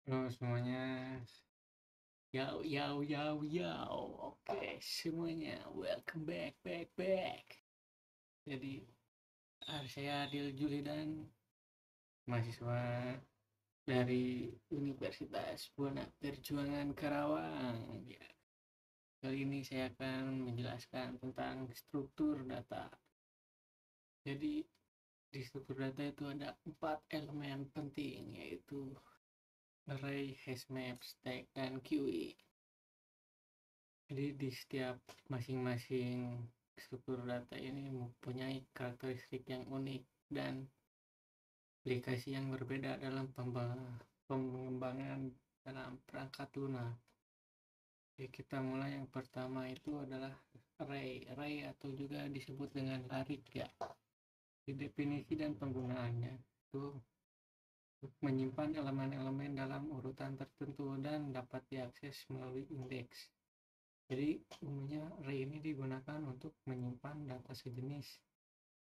Halo semuanya, yau yau yau yau, oke semuanya, welcome back. Jadi saya Adil Julidan, mahasiswa dari Universitas Buana Perjuangan Karawang. Ya, kali ini saya akan menjelaskan tentang struktur data. Jadi di struktur data itu ada 4 elemen penting, yaitu array, hashmap, stack, dan QE. Jadi di setiap masing-masing struktur data ini mempunyai karakteristik yang unik dan aplikasi yang berbeda dalam pengembangan dalam perangkat lunak. Jadi kita mulai, yang pertama itu adalah array atau juga disebut dengan larik ya. Di definisi dan penggunaannya itu menyimpan elemen-elemen dalam urutan tertentu dan dapat diakses melalui indeks. Jadi umumnya array ini digunakan untuk menyimpan data sejenis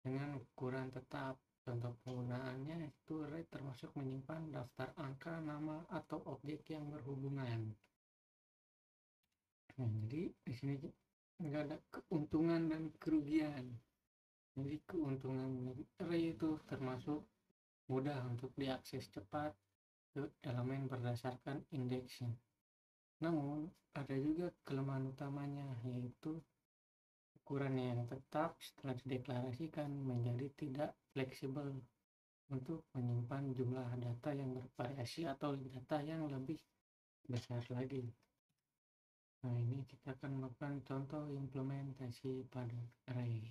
dengan ukuran tetap. Contoh penggunaannya itu array termasuk menyimpan daftar angka, nama, atau objek yang berhubungan. Nah, jadi di sini nggak ada keuntungan dan kerugian. Jadi keuntungan array itu termasuk mudah untuk diakses cepat ke elemen berdasarkan indeksnya. Namun ada juga kelemahan utamanya, yaitu ukuran yang tetap setelah dideklarasikan menjadi tidak fleksibel untuk menyimpan jumlah data yang bervariasi atau data yang lebih besar lagi. Nah, ini kita akan melakukan contoh implementasi pada array.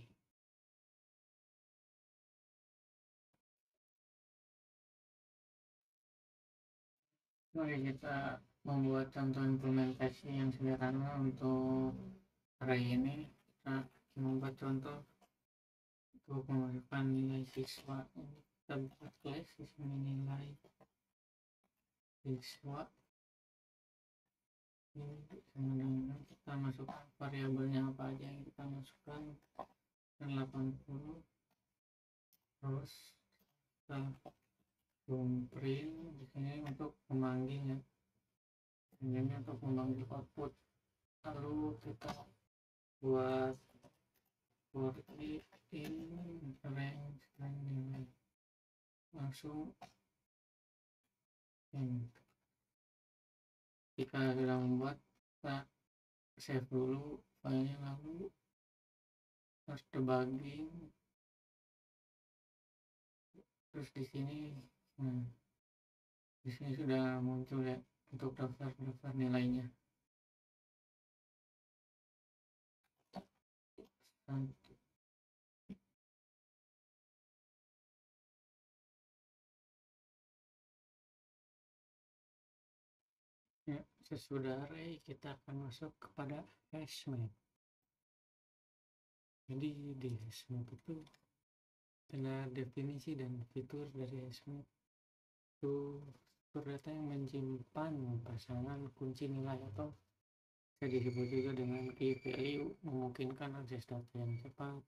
Oke, kita membuat contoh implementasi yang sederhana untuk array ini. Kita membuat contoh untuk memasukkan nilai siswa. Ini kita buat kelas di sini, nilai siswa. Ini kita masukkan variabelnya apa aja yang kita masukkan, 80. Terus kita print di sini untuk memanggil ya, ini untuk memanggil output. Lalu kita buat for in range dan nilai, langsung ini. Jika sudah membuat, kita save dulu filenya, lalu harus debugging. Terus di sini, di sini sudah muncul ya untuk daftar nilainya. Ya, sesudah array kita akan masuk kepada hashmap. Jadi di hashmap itu ada definisi dan fitur dari hashmap. Itu struktur data yang menyimpan pasangan kunci nilai atau bisa disebut juga dengan key value, memungkinkan akses data yang cepat.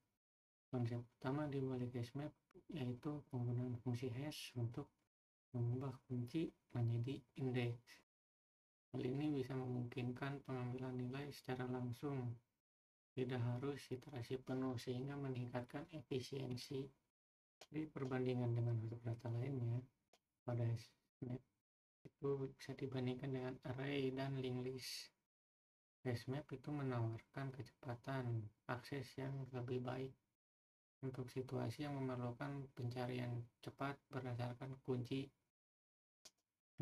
Konsep utama di balik hashmap yaitu penggunaan fungsi hash untuk mengubah kunci menjadi indeks. Hal ini bisa memungkinkan pengambilan nilai secara langsung, tidak harus iterasi penuh, sehingga meningkatkan efisiensi. Di perbandingan dengan huruf data lainnya pada hashmap itu bisa dibandingkan dengan array dan linked list. Hashmap itu menawarkan kecepatan akses yang lebih baik untuk situasi yang memerlukan pencarian cepat berdasarkan kunci.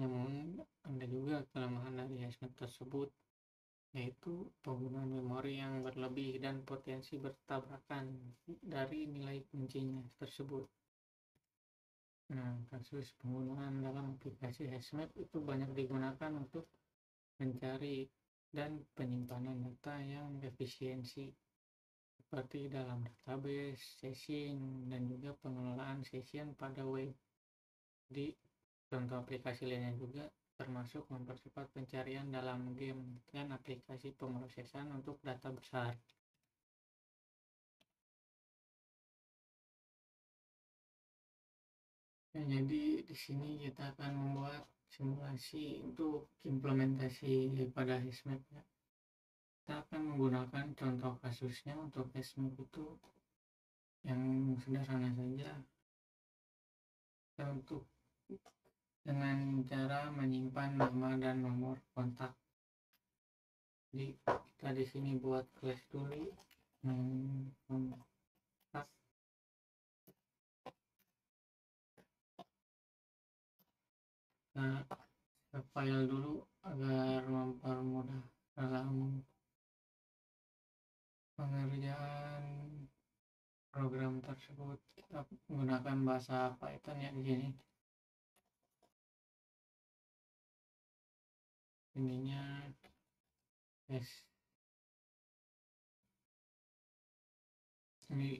Namun ada juga kelemahan dari hashmap tersebut, yaitu penggunaan memori yang berlebih dan potensi bertabrakan dari nilai kuncinya tersebut. Nah, kasus penggunaan dalam aplikasi hashmap itu banyak digunakan untuk mencari dan penyimpanan data yang efisiensi, seperti dalam database, session, dan juga pengelolaan session pada web. Di contoh aplikasi lainnya juga termasuk mempercepat pencarian dalam game dan aplikasi pemrosesan untuk data besar. Ya, jadi di sini kita akan membuat simulasi untuk implementasi pada HashMap ya. Kita akan menggunakan contoh kasusnya untuk HashMap itu yang sederhana saja. Kita untuk dengan cara menyimpan nama dan nomor kontak. Jadi kita di sini buat class dulu kontak. Nah, file dulu agar mempermudah dalam pengerjaan program tersebut. Kita menggunakan bahasa Python ya di sini. Ininya yes. Ini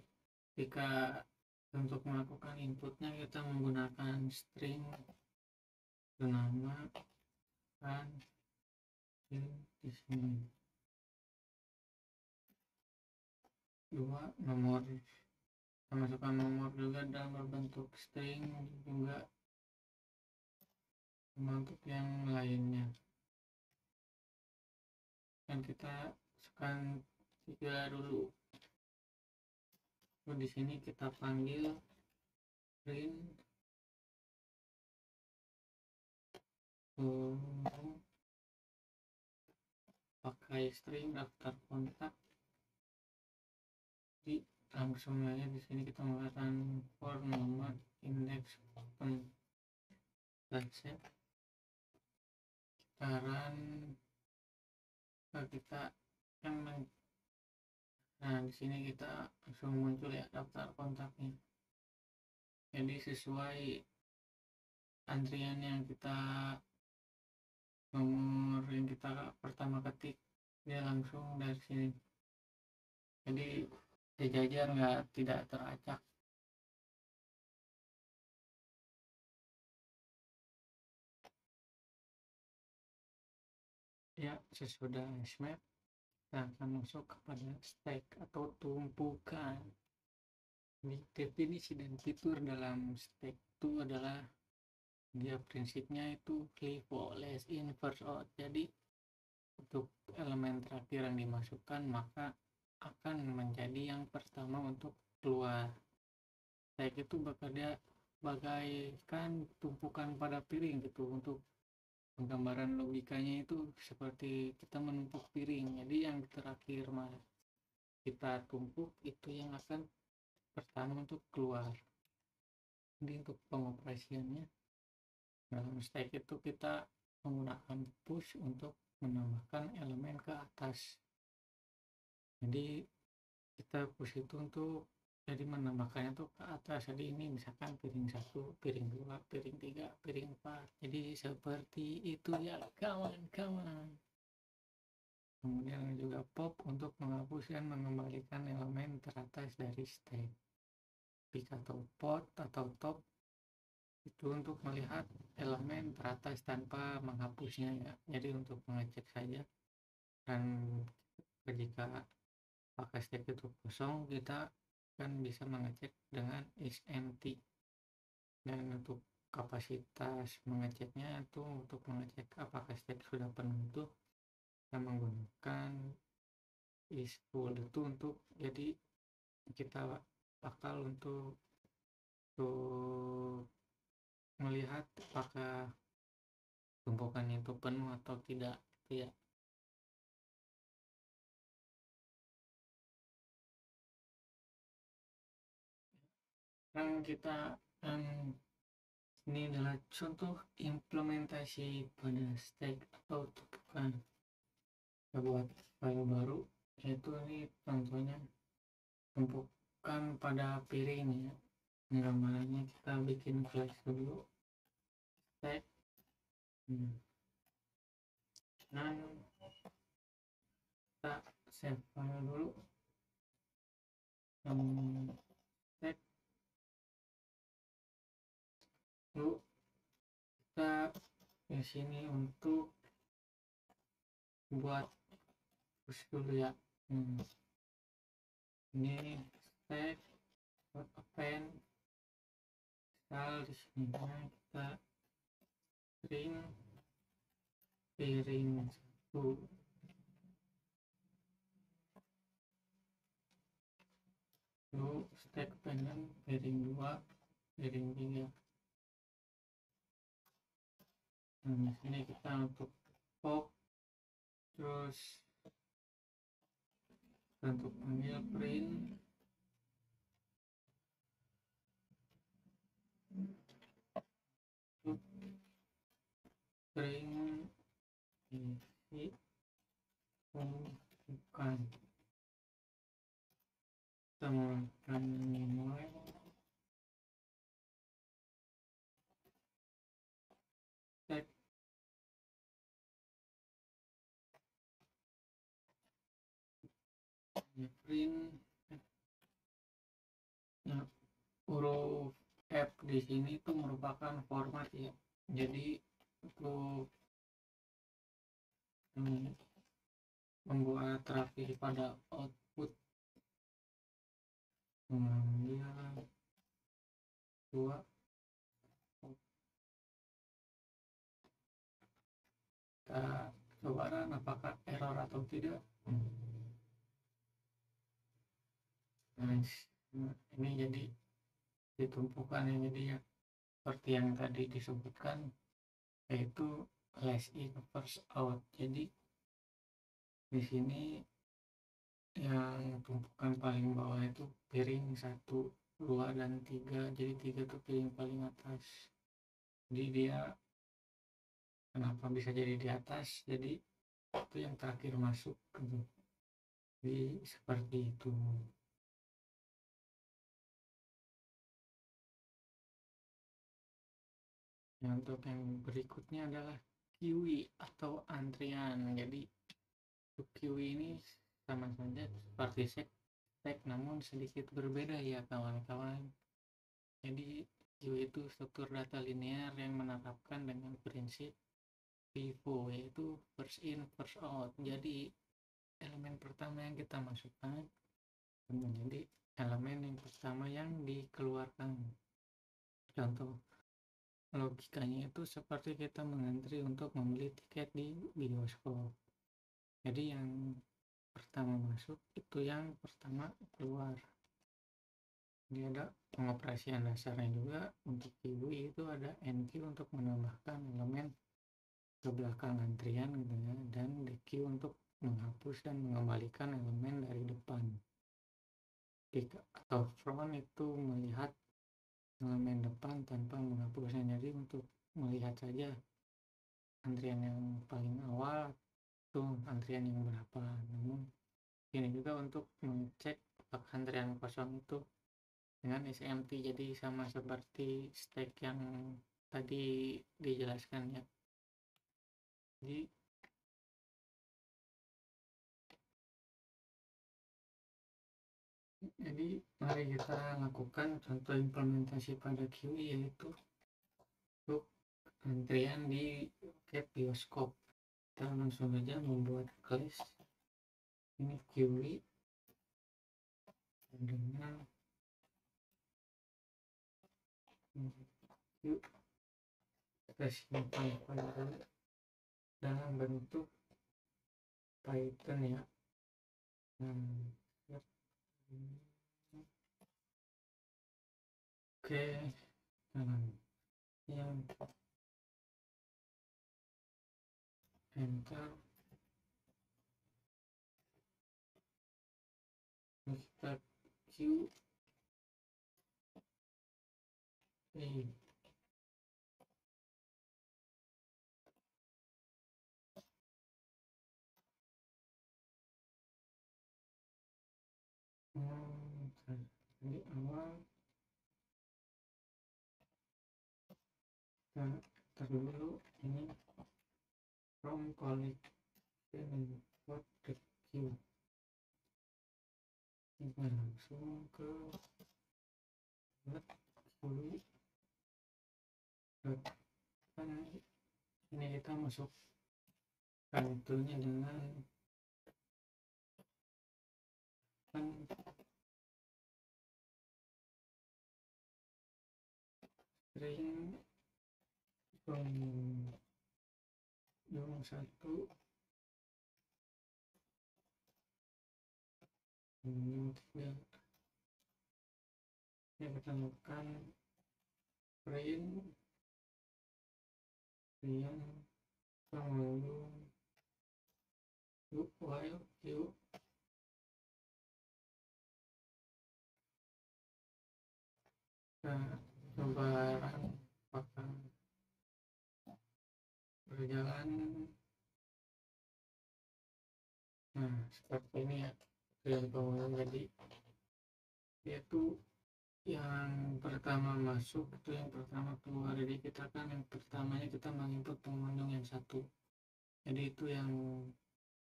ketika untuk melakukan inputnya kita menggunakan string nama kan di sini. Dua nomor, kita masukkan nomor juga dalam berbentuk string, juga untuk yang lainnya. Dan kita masukkan 3 dulu. Di sini kita panggil print pakai string daftar kontak. Jadi langsung aja di sini kita menggunakan for nomor index open set sekarang kita yang nah di sini kita langsung muncul ya daftar kontaknya. Jadi sesuai antrian yang kita nomor yang kita pertama ketik dia langsung dari sini. Jadi sejajar tidak teracak. Ya, sesudah HashMap kita akan masuk kepada stack atau tumpukan. Definisi dan fitur dalam stack itu adalah dia prinsipnya itu FIFO, less in first out. Jadi untuk elemen terakhir yang dimasukkan maka akan menjadi yang pertama untuk keluar. Stack itu bekerja bagaikan tumpukan pada piring gitu. Untuk penggambaran logikanya itu seperti kita menumpuk piring. Jadi yang terakhir kita tumpuk itu yang akan pertama untuk keluar. Jadi untuk pengoperasiannya dalam stack itu kita menggunakan push untuk menambahkan elemen ke atas. Jadi kita push itu untuk jadi menambahkannya tuh ke atas. Jadi ini misalkan piring 1, piring 2, piring 3, piring 4. Jadi seperti itu ya kawan-kawan. Kemudian juga pop untuk menghapus dan mengembalikan elemen teratas dari stack. Pick atau pot atau top itu untuk melihat elemen teratas tanpa menghapusnya ya. Jadi untuk mengecek saja. Dan jika pakai stack itu kosong kita kan bisa mengecek dengan is empty. Dan untuk kapasitas mengeceknya itu untuk mengecek apakah stack sudah penuh itu kita menggunakan is full itu untuk jadi kita bakal untuk melihat apakah tumpukan itu penuh atau tidak ya. Yang kita ini adalah contoh implementasi pada stack atau tumpukan. Kita buat file baru yaitu ini contohnya tumpukan pada piring ya. Gambarannya kita bikin class dulu stack dan kita save file dulu stack lalu kita di sini untuk buat push dulu ya. Ini stack append misal di sini kita print piring 1, lalu stack panel piring 2, piring 3. Nah, di sini kita untuk pop, terus untuk panggil print print isi bukan temukan nilai tag print. Nah, huruf F di sini itu merupakan format ya. Jadi untuk membuat rapi pada output mengambil 2 kita coba apakah error atau tidak. Nah, ini jadi ditumpukan ya, jadi ya seperti yang tadi disebutkan, yaitu last in first out. Jadi di sini yang tumpukan paling bawah itu piring 1, 2 dan 3. Jadi 3 itu piring paling atas. Jadi dia kenapa bisa jadi di atas? Jadi itu yang terakhir masuk gitu. Jadi seperti itu. Nah, untuk yang berikutnya adalah QE atau antrian. Jadi untuk QE ini sama saja seperti stack namun sedikit berbeda ya kawan-kawan. Jadi QE itu struktur data linear yang menerapkan dengan prinsip FIFO, yaitu first in first out. Jadi elemen pertama yang kita masukkan menjadi elemen yang pertama yang dikeluarkan. Contoh logikanya itu seperti kita mengantri untuk membeli tiket di bioskop. Jadi yang pertama masuk itu yang pertama keluar. Jadi ada pengoperasian dasarnya juga. Untuk QE itu ada NQ untuk menambahkan elemen ke belakang antrian gitu ya, dan DQ untuk menghapus dan mengembalikan elemen dari depan. Atau front itu melihat elemen depan tanpa menghapusnya. Jadi untuk melihat saja antrian yang paling awal itu antrian yang berapa. Namun ini juga untuk mengecek apakah antrian kosong itu dengan SMT. Jadi sama seperti stack yang tadi dijelaskan ya. Jadi mari kita lakukan contoh implementasi pada QE, yaitu untuk antrian di loket bioskop. Kita langsung saja membuat class ini QE dengan kita simpan file dalam bentuk Python ya. Oke, yang enter, kita Q E di awal kita dulu ini from collection what the queue. Kita langsung ke dulu ini kita masuk itunya dengan sering pengunjung satu, pengunjung tiga. Yang ketemukan print yang pengunjung yuk while yuk lebaran apakah berjalan. Nah seperti ini ya yang pengunjung. Jadi yaitu yang pertama masuk itu yang pertama keluar. Jadi kita kan yang pertamanya kita menginput pengunjung yang satu, jadi itu yang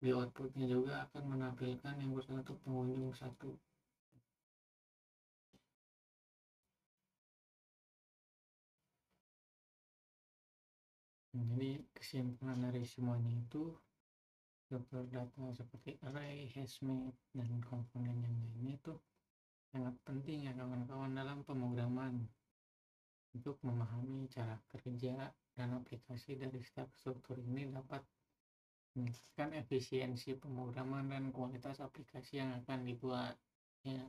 di outputnya juga akan menampilkan yang bersatu pengunjung satu. Jadi kesimpulan dari semuanya itu struktur data seperti array, hashmap, dan komponen yang lainnya itu sangat penting ya kawan-kawan dalam pemrograman untuk memahami cara kerja dan aplikasi dari setiap struktur ini dapat meningkatkan efisiensi pemrograman dan kualitas aplikasi yang akan dibuat ya.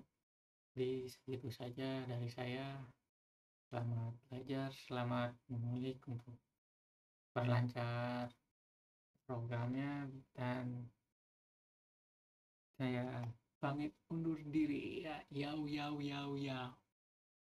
Di segitu saja dari saya. Selamat belajar, selamat mengulik untuk perlancar programnya, dan saya pamit undur diri ya. Yau yau yau yau.